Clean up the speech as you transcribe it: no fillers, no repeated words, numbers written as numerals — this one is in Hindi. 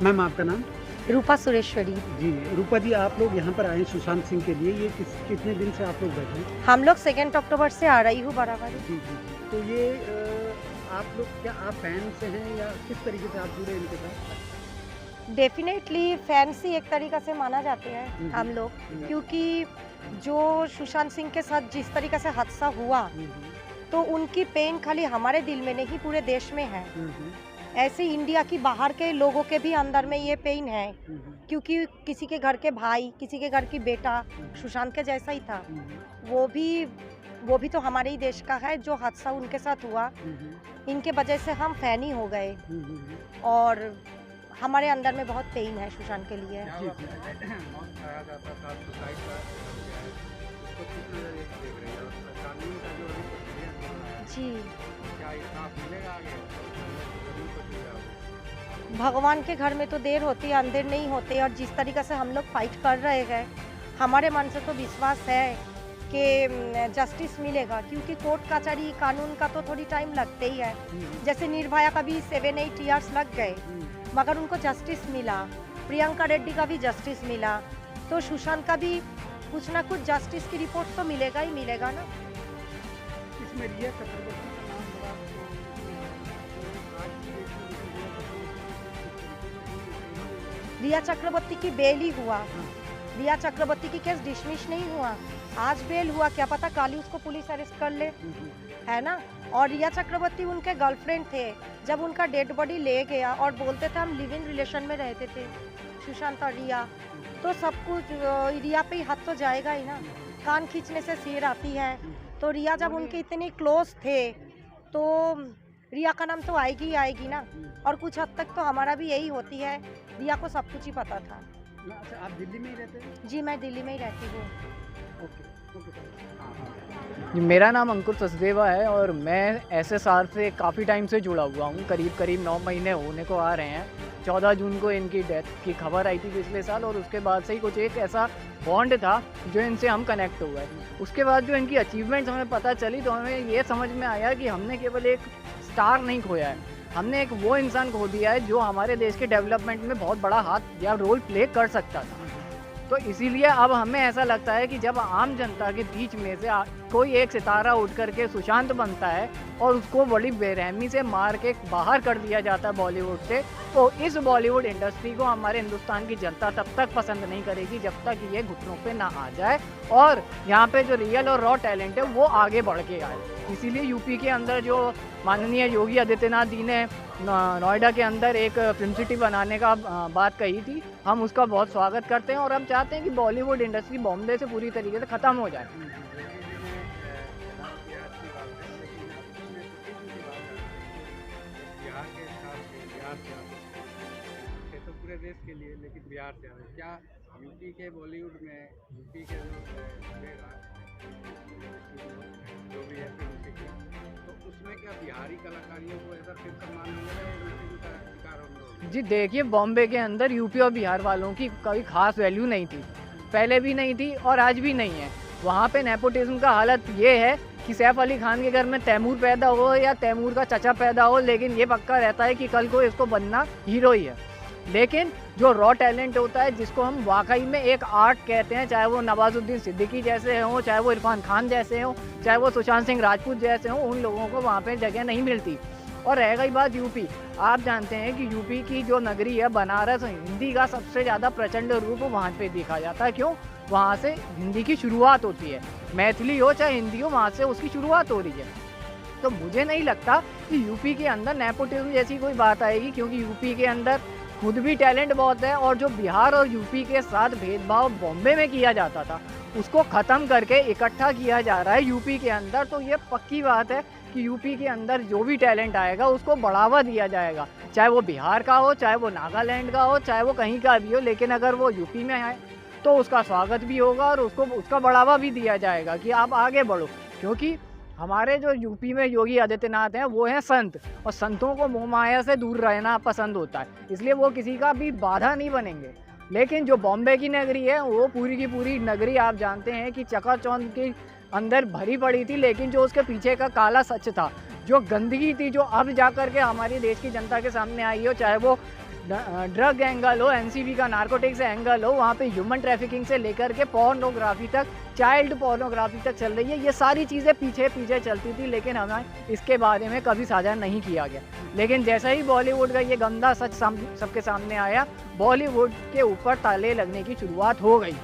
मैम आपका नाम? रूपा सुरेश्वरी। जी, रूपा जी आप लोग यहाँ पर आए सुशांत सिंह के लिए, ये कितने दिन से आप लोग बैठे हैं? हम लोग 2 अक्टूबर से आ रही हूँ बराबर। जी, जी, जी। तो ये आप लोग क्या आप फैन से हैं या किस तरीके से आप जुड़े इनके साथ? डेफिनेटली फैंस ही एक तरीक़ा से माना जाते हैं हुँ, हम हुँ। लोग, हुँ। क्योंकि जो सुशांत सिंह के साथ जिस तरीक़े से हादसा हुआ, हुँ, हुँ। तो उनकी पेन खाली हमारे दिल में नहीं पूरे देश में है। हुँ, हुँ। ऐसे इंडिया की बाहर के लोगों के भी अंदर में ये पेन है, हुँ, हुँ। क्योंकि किसी के घर के भाई, किसी के घर की बेटा हुँ, हुँ। सुशांत के जैसा ही था। हुँ, हुँ। वो भी वो भी तो हमारे ही देश का है, जो हादसा उनके साथ हुआ, हुँ, हुँ। इनके वजह से हम फैन ही हो गए हुँ, हुँ, हुँ। और हमारे अंदर में बहुत पेन है सुशांत के लिए। जी, जी। मौत कहा जाता था, सुसाइड का हो गया है। उसको किस नज़रिए से देख रही है? और कानून का जो अभी प्रक्रिया चल रहा है, जी, क्या इंसाफ मिलेगा आगे? ज़रूर कुछ मिलेगा। भगवान के घर में तो देर होती है, अंधेर नहीं होते और जिस तरीक़े से हम लोग फाइट कर रहे हैं, हमारे मन से तो विश्वास है कि जस्टिस मिलेगा, क्योंकि कोर्ट कचहरी कानून का तो थोड़ी टाइम लगते ही है। हुँ, हुँ। जैसे निर्भया का भी 7-8 इयर्स लग गए, हुँ। मगर उनको जस्टिस मिला। प्रियंका रेड्डी का भी जस्टिस मिला, तो सुशांत का भी कुछ ना कुछ जस्टिस की रिपोर्ट तो मिलेगा ही मिलेगा ना। इसमें रिया चक्रवर्ती का नाम बड़ा आज की डेट में देखिए रिया चक्रवर्ती रिया चक्रवर्ती की बेल ही हुआ, हाँ। रिया चक्रवर्ती की केस डिसमिस नहीं हुआ। आज बेल हुआ, क्या पता कल ही उसको पुलिस अरेस्ट कर ले, हुँ, हुँ। है ना? और रिया चक्रवर्ती उनके गर्लफ्रेंड थे। जब उनका डेड बॉडी ले गया और बोलते थे हम लिव इन रिलेशन में रहते थे, सुशांत और रिया, तो सब कुछ रिया पे ही हाथ तो जाएगा ही ना। कान खींचने से सिर आती है, तो रिया जब उनके इतने क्लोज थे, तो रिया का नाम तो आएगी ही आएगी ना। और कुछ हद तक तो हमारा भी यही होती है, रिया को सब कुछ ही पता था। ना अच्छा आप दिल्ली में ही रहते हैं? जी, मैं दिल्ली में ही रहती हूँ। Okay, okay sir. हाँ, हाँ। जी, मेरा नाम अंकुर सचदेवा है और मैं एसएसआर से काफ़ी टाइम से जुड़ा हुआ हूँ। करीब 9 महीने होने को आ रहे हैं। 14 जून को इनकी डेथ की खबर आई थी पिछले साल और उसके बाद से ही कुछ एक ऐसा बॉन्ड था जो इनसे हम कनेक्ट हो गए। उसके बाद जो इनकी अचीवमेंट्स हमें पता चली तो हमें ये समझ में आया कि हमने केवल एक स्टार नहीं खोया है, हमने एक वो इंसान खो दिया है जो हमारे देश के डेवलपमेंट में बहुत बड़ा हाथ या रोल प्ले कर सकता था। तो इसीलिए अब हमें ऐसा लगता है कि जब आम जनता के बीच में से कोई एक सितारा उठ करके सुशांत बनता है और उसको बड़ी बेरहमी से मार के बाहर कर दिया जाता है बॉलीवुड से, तो इस बॉलीवुड इंडस्ट्री को हमारे हिंदुस्तान की जनता तब तक पसंद नहीं करेगी जब तक ये घुटनों पे ना आ जाए और यहाँ पे जो रियल और रॉ टैलेंट है वो आगे बढ़ के आए। इसीलिए यूपी के अंदर जो माननीय योगी आदित्यनाथ जी ने नोएडा के अंदर एक फिल्म सिटी बनाने का बात कही थी, हम उसका बहुत स्वागत करते हैं और हम चाहते हैं कि बॉलीवुड इंडस्ट्री बॉम्बे से पूरी तरीके से ख़त्म हो जाए। बिहार के साथ बिहार से आ रहे हैं। तो पूरे देश के लिए, लेकिन बिहार से आ रहे हैं। क्या यूपी के बॉलीवुड में यूपी के जो भी है फिल्म सिटी, तो उसमें क्या बिहारी कलाकारियों को ऐसा फिर सम्मान मिलेगा या उनसे भी शिकार हम लोग? जी देखिए, बॉम्बे के अंदर यूपी और बिहार वालों की कोई ख़ास वैल्यू नहीं थी, पहले भी नहीं थी और आज भी नहीं है। वहाँ पे नेपोटिज्म का हालत ये है कि सैफ अली खान के घर में तैमूर पैदा हो या तैमूर का चचा पैदा हो, लेकिन ये पक्का रहता है कि कल को इसको बनना हीरो ही है। लेकिन जो रॉ टैलेंट होता है, जिसको हम वाकई में एक आर्ट कहते हैं, चाहे वो नवाजुद्दीन सिद्दीकी जैसे हों, चाहे वो इरफान खान जैसे हों, चाहे वो सुशांत सिंह राजपूत जैसे हों, उन लोगों को वहाँ पे जगह नहीं मिलती। और रह गई बात यूपी, आप जानते हैं कि यूपी की जो नगरी है बनारस, हिंदी का सबसे ज़्यादा प्रचंड रूप वहाँ पे देखा जाता है। क्यों? वहाँ से हिंदी की शुरुआत होती है, मैथिली हो चाहे हिंदी हो, वहाँ से उसकी शुरुआत हो रही है। तो मुझे नहीं लगता कि यूपी के अंदर नेपोटिज्म जैसी कोई बात आएगी, क्योंकि यूपी के अंदर खुद भी टैलेंट बहुत है और जो बिहार और यूपी के साथ भेदभाव बॉम्बे में किया जाता था, उसको ख़त्म करके इकट्ठा किया जा रहा है यूपी के अंदर। तो ये पक्की बात है कि यूपी के अंदर जो भी टैलेंट आएगा उसको बढ़ावा दिया जाएगा, चाहे वो बिहार का हो, चाहे वो नागालैंड का हो, चाहे वो कहीं का भी हो, लेकिन अगर वो यूपी में आए तो उसका स्वागत भी होगा और उसका बढ़ावा भी दिया जाएगा कि आप आगे बढ़ो। क्योंकि हमारे जो यूपी में योगी आदित्यनाथ हैं वो हैं संत, और संतों को मोह माया से दूर रहना पसंद होता है, इसलिए वो किसी का भी बाधा नहीं बनेंगे। लेकिन जो बॉम्बे की नगरी है वो पूरी की पूरी नगरी आप जानते हैं कि चकाचौंध के अंदर भरी पड़ी थी, लेकिन जो उसके पीछे का काला सच था, जो गंदगी थी, जो अब जा कर के हमारे देश की जनता के सामने आई हो, चाहे वो ड्रग एंगल हो, एनसीबी का नार्कोटिक्स एंगल हो, वहाँ पे ह्यूमन ट्रैफिकिंग से लेकर के पोर्नोग्राफी तक, चाइल्ड पोर्नोग्राफी तक चल रही है। ये सारी चीज़ें पीछे पीछे चलती थी, लेकिन हमें इसके बारे में कभी साझा नहीं किया गया। लेकिन जैसा ही बॉलीवुड का ये गंदा सच सबके सामने आया, बॉलीवुड के ऊपर ताले लगने की शुरुआत हो गई।